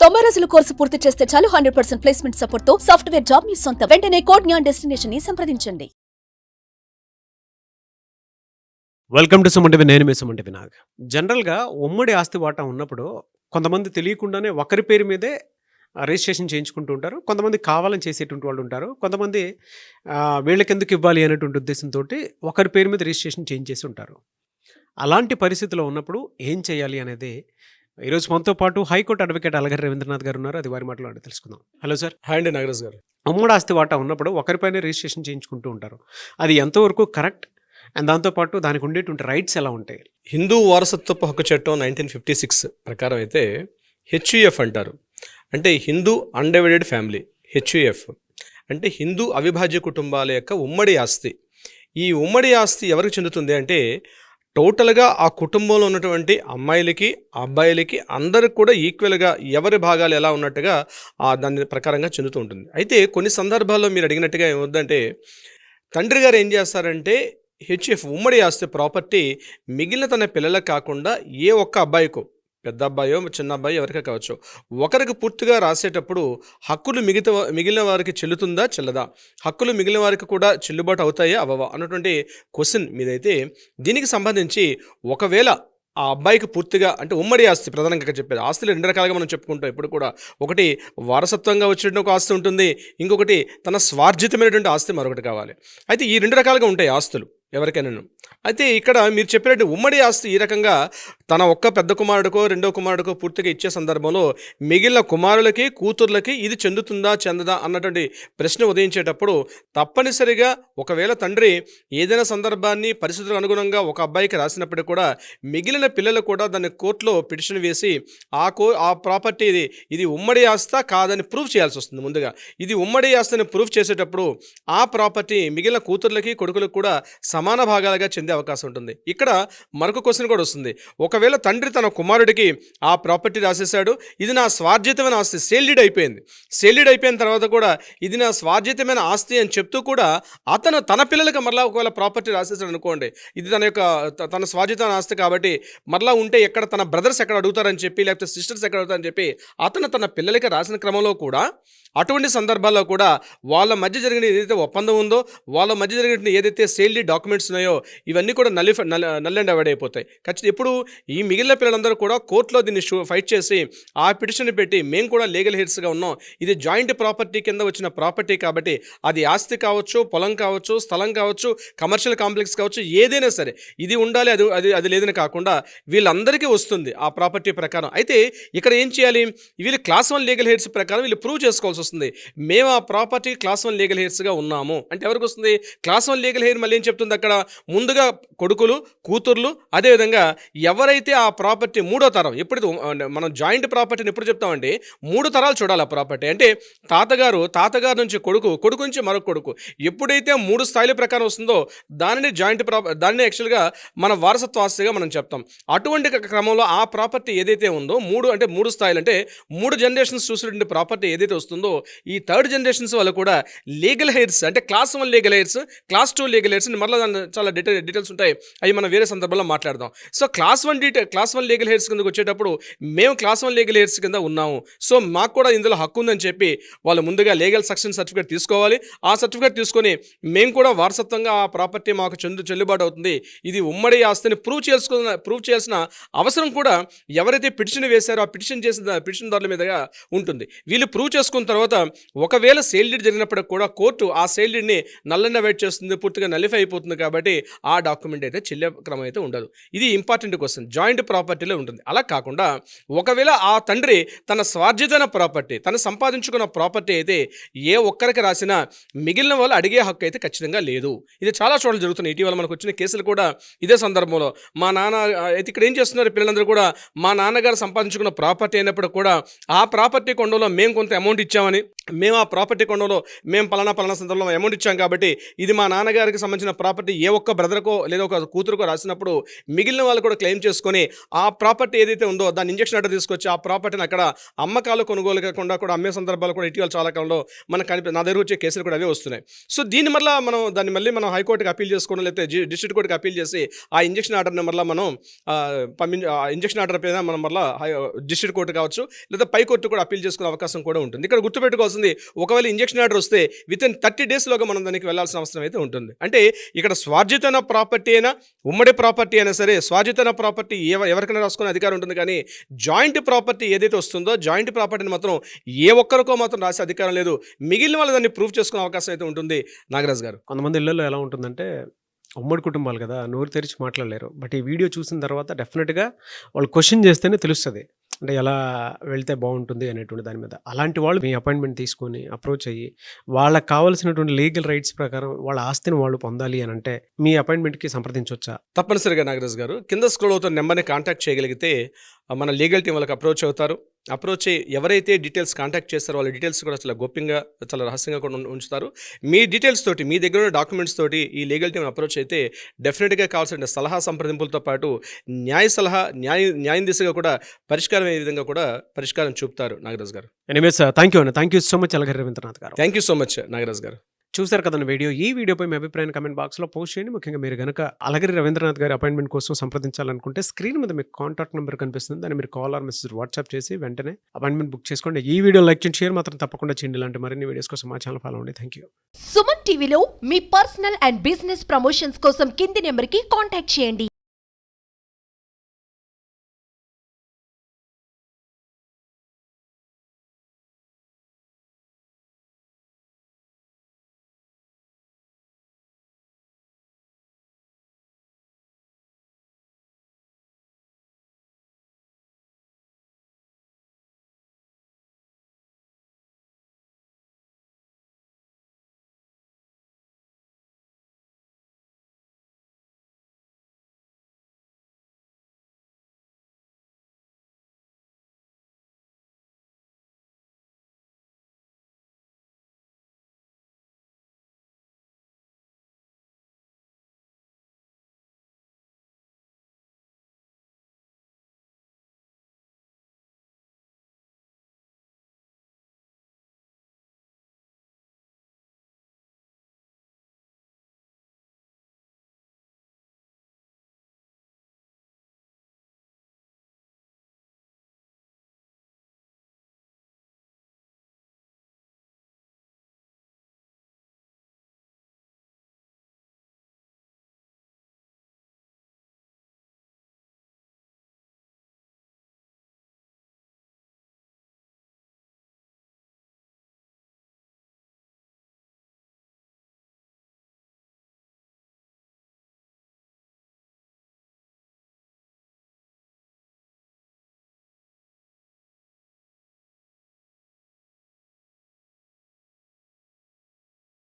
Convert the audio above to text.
90 రోజుల కోర్సు పూర్తి చేస్తే చాలు 100% ప్లేస్మెంట్ సపోర్ట్ తో సాఫ్ట్వేర్ జాబ్ మీ సొంతం. వెంటనే కోడ్ జ్ఞాన్ డెస్టినేషన్ ని సంప్రదించండి. Welcome to Suman TV. నేను మీ సుమన్ టీవీ నాగ్. జనరల్గా ఉమ్మడి ఆస్తి వాటా ఉన్నప్పుడు కొంతమంది తెలియకుండానే ఒకరి పేరు మీదే రిజిస్ట్రేషన్ చేయించుకుంటూ ఉంటారు. కొంతమంది కావాలని చేసేటువంటి వాళ్ళు ఉంటారు. కొంతమంది వీళ్ళకి ఎందుకు ఇవ్వాలి అనేటువంటి ఉద్దేశంతో ఒకరి పేరు మీద రిజిస్ట్రేషన్ చేయించేసి ఉంటారు. అలాంటి పరిస్థితిలో ఉన్నప్పుడు ఏం చేయాలి అనేది ఈరోజు మనతో పాటు హైకోర్టు అడ్వకేట్ అలగర్ రవీంద్రనాథ్ గారు ఉన్నారు. అది వారి మాటలో తెలుసుకుందాం. Hello sir. హాయ్ అండి నాగరాజ్ గారు. ఉమ్మడి ఆస్తి వాటా ఉన్నప్పుడు ఒకరిపైన రిజిస్ట్రేషన్ చేయించుకుంటూ ఉంటారు. అది ఎంతవరకు కరెక్ట్ అండ్ దాంతోపాటు దానికి ఉండేటువంటి రైట్స్ ఎలా ఉంటాయి? హిందూ వారసత్వపు హక్కు చట్టం 1956 ప్రకారం అయితే హెచ్యుఎఫ్ అంటారు. అంటే హిందూ అన్డివైడెడ్ ఫ్యామిలీ. హెచ్యుఎఫ్ అంటే హిందూ అవిభాజ్య కుటుంబాల యొక్క ఉమ్మడి ఆస్తి. ఈ ఉమ్మడి ఆస్తి ఎవరికి చెందుతుంది అంటే టోటల్గా ఆ కుటుంబంలో ఉన్నటువంటి అమ్మాయిలకి అబ్బాయిలకి అందరికి కూడా ఈక్వల్గా ఎవరి భాగాలు ఎలా ఉన్నట్టుగా దాని ప్రకారంగా చెందుతూ ఉంటుంది. అయితే కొన్ని సందర్భాల్లో మీరు అడిగినట్టుగా ఏమవుద్దంటే తండ్రి గారు ఏం చేస్తారంటే హెచ్ఎఫ్ ఉమ్మడి ఆస్తి ప్రాపర్టీ మిగిలిన తన పిల్లలకు కాకుండా ఏ ఒక్క అబ్బాయికో, పెద్ద అబ్బాయో చిన్న అబ్బాయి ఎవరికో కావచ్చు, ఒకరికి పూర్తిగా రాసేటప్పుడు హక్కులు మిగిలిన వారికి చెల్లుతుందా చెల్లదా, హక్కులు మిగిలిన వారికి కూడా చెల్లుబాటు అవుతాయా అవ్వవా అన్నటువంటి క్వశ్చన్ మీదైతే దీనికి సంబంధించి ఒకవేళ ఆ అబ్బాయికి పూర్తిగా అంటే ఉమ్మడి ఆస్తి ప్రధానంగా చెప్పేది ఆస్తులు రెండు రకాలుగా మనం చెప్పుకుంటాం ఎప్పుడు కూడా. ఒకటి వారసత్వంగా వచ్చిన ఒక ఆస్తి ఉంటుంది, ఇంకొకటి తన స్వార్జితమైనటువంటి ఆస్తి మరొకటి కావాలి. అయితే ఈ రెండు రకాలుగా ఉంటాయి ఆస్తులు ఎవరికైనా. అయితే ఇక్కడ మీరు చెప్పినట్టు ఉమ్మడి ఆస్తి ఈ రకంగా తన ఒక్క పెద్ద కుమారుడికో రెండో కుమారుడికో పూర్తిగా ఇచ్చే సందర్భంలో మిగిలిన కుమారులకి కూతుర్లకి ఇది చెందుతుందా చెందదా అన్నటువంటి ప్రశ్న ఉదయించేటప్పుడు తప్పనిసరిగా ఒకవేళ తండ్రి ఏదైనా సందర్భాన్ని పరిస్థితులకు అనుగుణంగా ఒక అబ్బాయికి రాసినప్పటికీ కూడా మిగిలిన పిల్లలు కూడా దాన్ని కోర్టులో పిటిషన్ వేసి ఆ ప్రాపర్టీ ఇది ఉమ్మడి ఆస్తా కాదని ప్రూవ్ చేయాల్సి వస్తుంది. ముందుగా ఇది ఉమ్మడి ఆస్తిని ప్రూవ్ చేసేటప్పుడు ఆ ప్రాపర్టీ మిగిలిన కూతుర్లకి కొడుకులకు కూడా సమాన భాగాలుగా చెందే అవకాశం ఉంటుంది. ఇక్కడ మరొక క్వశ్చన్ కూడా వస్తుంది. ఒకవేళ తండ్రి తన కుమారుడికి ఆ ప్రాపర్టీ రాసేసాడు, ఇది నా స్వార్జితమైన ఆస్తి, సేల్డీడ్ అయిపోయింది. సేల్డీడ్ అయిపోయిన తర్వాత కూడా ఇది నా స్వార్జితమైన ఆస్తి అని చెప్తూ కూడా అతను తన పిల్లలకి మరలా ఒకవేళ ప్రాపర్టీ రాసేసాడు అనుకోండి, ఇది తన స్వార్జితమైన ఆస్తి కాబట్టి మరలా ఉంటే ఎక్కడ తన బ్రదర్స్ ఎక్కడ అడుగుతారని చెప్పి, లేకపోతే సిస్టర్స్ ఎక్కడ అడుగుతారని చెప్పి అతను తన పిల్లలకి రాసిన క్రమంలో కూడా అటువంటి సందర్భాల్లో కూడా వాళ్ళ మధ్య జరిగిన ఏదైతే ఒప్పందం ఉందో, వాళ్ళ మధ్య జరిగిన ఏదైతే సేల్డీ డాక్యుమెంట్స్ ఉన్నాయో ఇవన్నీ కూడా నల్ అండ్ అవాయిడ్ అయిపోతాయి. ఖచ్చితంగా ఎప్పుడు ఈ మిగిలిన పిల్లలందరూ కూడా కోర్టులో దీన్ని ఫైట్ చేసి ఆ పిటిషన్ పెట్టి మేము కూడా లీగల్ హెయిర్స్గా ఉన్నాం, ఇది జాయింట్ ప్రాపర్టీ కింద వచ్చిన ప్రాపర్టీ కాబట్టి అది ఆస్తి కావచ్చు, పొలం కావచ్చు, స్థలం కావచ్చు, కమర్షియల్ కాంప్లెక్స్ కావచ్చు, ఏదైనా సరే ఇది ఉండాలి, అది లేదని కాకుండా వీళ్ళందరికీ వస్తుంది ఆ ప్రాపర్టీ ప్రకారం. అయితే ఇక్కడ ఏం చేయాలి, వీళ్ళు క్లాస్ 1 లీగల్ హెయిర్స్ ప్రకారం వీళ్ళు ప్రూవ్ చేసుకోవాల్సి వస్తుంది. మేము ఆ ప్రాపర్టీ క్లాస్ 1 లీగల్ హెయిర్స్గా ఉన్నాము అంటే ఎవరికి వస్తుంది? క్లాస్ 1 లీగల్ హెయిర్ మళ్ళీ ఏం చెప్తుంది అక్కడ, ముందుగా కొడుకులు కూతుర్లు, అదేవిధంగా ఎవరైతే ఆ ప్రాపర్టీ మూడో తరం, ఎప్పుడు మనం జాయింట్ ప్రాపర్టీని ఎప్పుడు చెప్తామంటే 3 తరాలు చూడాలి ఆ ప్రాపర్టీ. అంటే తాతగారు నుంచి కొడుకు నుంచి మరొక కొడుకు, ఎప్పుడైతే 3 స్థాయిల ప్రకారం వస్తుందో దానిని దానిని యాక్చువల్గా మన వారసత్వ ఆస్తిగా మనం చెప్తాం. అటువంటి క్రమంలో ఆ ప్రాపర్టీ ఏదైతే ఉందో 3 స్థాయిలు అంటే 3 జనరేషన్స్ చూసినటువంటి ప్రాపర్టీ ఏదైతే వస్తుందో ఈ 3rd జనరేషన్స్ వాళ్ళు కూడా లీగల్ హెయిర్స్ అంటే class 1 legal hairs, class 2 legal hairs మరలా చాలా డీటెయిల్స్ ఉంటాయి, అవి మనం వేరే సందర్భంలో మాట్లాడదాం. సో క్లాస్ 1 లీగల్ హెయిర్స్ కిందకు వచ్చేటప్పుడు మేము క్లాస్ 1 లీగల్ హెయిర్స్ కింద ఉన్నాము, సో మాకు కూడా ఇందులో హక్కు ఉందని చెప్పి వాళ్ళు ముందుగా లీగల్ సక్సెషన్ సర్టిఫికేట్ తీసుకోవాలి. ఆ సర్టిఫికేట్ తీసుకొని మేము కూడా వారసత్వంగా ఆ ప్రాపర్టీ మాకు చెల్లుబాటు అవుతుంది, ఇది ఉమ్మడి ఆస్తిని ప్రూవ్ చేయాల్సిన అవసరం కూడా ఎవరైతే పిటిషన్ వేశారో ఆ పిటిషన్దారుల మీదుగా ఉంటుంది. వీళ్ళు ప్రూవ్ చేసుకున్న తర్వాత ఒకవేళ సేల్ డీడ్ జరిగినప్పటికి కూడా కోర్టు ఆ సేల్ డీడ్ని నల్ అండ్ అవాయిడ్ చేస్తుంది, పూర్తిగా నలిఫై అయిపోతుంది. కాబట్టి ఆ డాక్యుమెంట్ అయితే చెల్లే క్రమం అయితే ఉండదు. ఇది ఇంపార్టెంట్ క్వశ్చన్. జాయింట్ ప్రాపర్టీలో ఉంటుంది. అలా కాకుండా ఒకవేళ ఆ తండ్రి తన స్వార్జితమైన ప్రాపర్టీ, తను సంపాదించుకున్న ప్రాపర్టీ అయితే ఏ ఒక్కరికి రాసినా మిగిలిన వాళ్ళు అడిగే హక్కు అయితే ఖచ్చితంగా లేదు. ఇది చాలా చోట్ల జరుగుతుంది. ఇటీవల మనకు వచ్చిన కేసులు కూడా ఇదే సందర్భంలో మా నాన్న అయితే ఇక్కడ ఏం చేస్తున్నారు, పిల్లలందరూ కూడా మా నాన్నగారు సంపాదించుకున్న ప్రాపర్టీ అయినప్పుడు కూడా ఆ ప్రాపర్టీ కొండలో మేము కొంత అమౌంట్ ఇచ్చామని, మేము ఆ ప్రాపర్టీ కొనడంలో మేము పలానా సందర్భంలో అమౌంట్ ఇచ్చాం కాబట్టి ఇది మా నాన్నగారికి సంబంధించిన ప్రాపర్టీ ఏ ఒక్క బ్రదర్కో లేదా ఒక కూతురుకో రాసినప్పుడు మిగిలిన వాళ్ళు కూడా క్లెయిమ్ చేసుకొని ఆ ప్రాపర్టీ ఏదైతే ఉందో దాన్ని ఇంజక్షన్ ఆర్డర్ తీసుకొచ్చి ఆ ప్రాపర్టీని అక్కడ అమ్మకాలు కొనుగోలు కాకుండా కూడా అమ్మే సందర్భాలు కూడా ఇటీవల చాలా కాలంలో మనకు నా దగ్గర వచ్చే కేసులు కూడా అవే వస్తున్నాయి. సో దీన్ని మళ్ళీ మనం హైకోర్టుకి అప్పీల్ చేసుకోవడం లేకపోతే డిస్ట్రిక్ట్ కోర్టుకి అప్పీల్ చేసి ఆ ఇంజక్షన్ ఆర్డర్ని మళ్ళీ మనం ఇంజక్షన్ ఆర్డర్ పైన మనం మళ్ళీ డిస్ట్రిక్ట్ కోర్టు కావచ్చు లేదా పై కోర్టు కూడా అప్పీల్ చేసుకునే అవకాశం కూడా ఉంటుంది. ఇక్కడ గుర్తుపెట్టుకోవాల్సింది, ఒకవేళ ఇంజక్షన్ ఆర్డర్ వస్తే వితిన్ 30 డేస్లోగా మనం దానికి వెళ్లాల్సిన అవసరం అయితే ఉంటుంది. అంటే ఇక్కడ స్వార్జితమైన ప్రాపర్టీ అయినా ఉమ్మడి ప్రాపర్టీ అయినా సరే స్వార్జితమైన ప్రాపర్టీ ఎవరికైనా రాసుకునే అధికారం ఉంటుంది. కానీ జాయింట్ ప్రాపర్టీ ఏదైతే వస్తుందో జాయింట్ ప్రాపర్టీని మాత్రం ఏ ఒక్కరికో మాత్రం రాసే అధికారం లేదు. మిగిలిన వాళ్ళు దాన్ని ప్రూవ్ చేసుకునే అవకాశం అయితే ఉంటుంది. నాగరాజ్ గారు, కొంతమంది ఇళ్లలో ఎలా ఉంటుందంటే ఉమ్మడి కుటుంబాలు కదా, నోరు తెరిచి మాట్లాడలేరు. బట్ ఈ వీడియో చూసిన తర్వాత డెఫినెట్గా వాళ్ళు క్వశ్చన్ చేస్తేనే తెలుస్తుంది అంటే ఎలా వెళ్తే బాగుంటుంది అనేటువంటి దాని మీద. అలాంటి వాళ్ళు మీ అపాయింట్మెంట్ తీసుకొని అప్రోచ్ అయ్యి వాళ్ళకి కావాల్సినటువంటి లీగల్ రైట్స్ ప్రకారం వాళ్ళ ఆస్తిని వాళ్ళు పొందాలి అని అంటే మీ అపాయింట్మెంట్కి సంప్రదించవచ్చా? తప్పనిసరిగా నాగరాజ్ గారు, కింద స్క్రోల్ అవుతున్న నెంబర్ని కాంటాక్ట్ చేయగలిగితే మన లీగల్ టీం వాళ్ళకి అప్రోచ్ అవుతారు. అప్రోచ్ అయ్యి ఎవరైతే డీటెయిల్స్ కాంటాక్ట్ చేస్తారో వాళ్ళ డీటెయిల్స్ కూడా చాలా గోప్యంగా చాలా రహస్యంగా కూడా ఉంచుతారు. మీ డీటెయిల్స్ తోటి మీ దగ్గర ఉన్న డాక్యుమెంట్స్ తోటి ఈ లీగల్ టీం అప్రోచ్ అయితే డెఫినెట్గా కావాల్సిన సలహా సంప్రదింపులతో పాటు న్యాయ సలహా న్యాయం దిశగా కూడా పరిష్కారం అయ్యే విధంగా కూడా పరిష్కారం చూపుతారు. నాగరాజ్ గారు, anyways thank you so much Alagiri Ravindranath గారు. Thank you so much Nagaraj గారు. చూశారు కదండి వీడియో. ఈ వీడియోపై మీ అభిప్రాయాన్ని కమెంట్ బాక్స్లో పోస్ట్ చేయండి. ముఖ్యంగా మీరు కనుక అలగిరి రవీంద్రనాథ్ గారి అపాయింట్మెంట్ కోసం సంప్రదించాలనుకుంటే స్క్రీన్ మీద మీకు కాంటాక్ట్ నెంబర్ కనిపిస్తుంది. దాన్ని మీరు కాల్ ఆర్ మెసేజ్ వాట్సాప్ చేసి వెంటనే అపాయింట్మెంట్ బుక్ చేసుకోండి. ఈ వీడియో లైక్ చేయండి, షేర్ మాత్రం తప్పకుండా చేయండి. ఇలాంటి మరిన్ని వీడియోస్ కోసం మా ఛానల్ ఫాలో అవ్వండి. Thank you. సుమన్ టీవీలో మీ పర్సనల్ అండ్ బిజినెస్ ప్రమోషన్స్ కోసం కింది నెంబర్కి కాంటాక్ట్ చేయండి.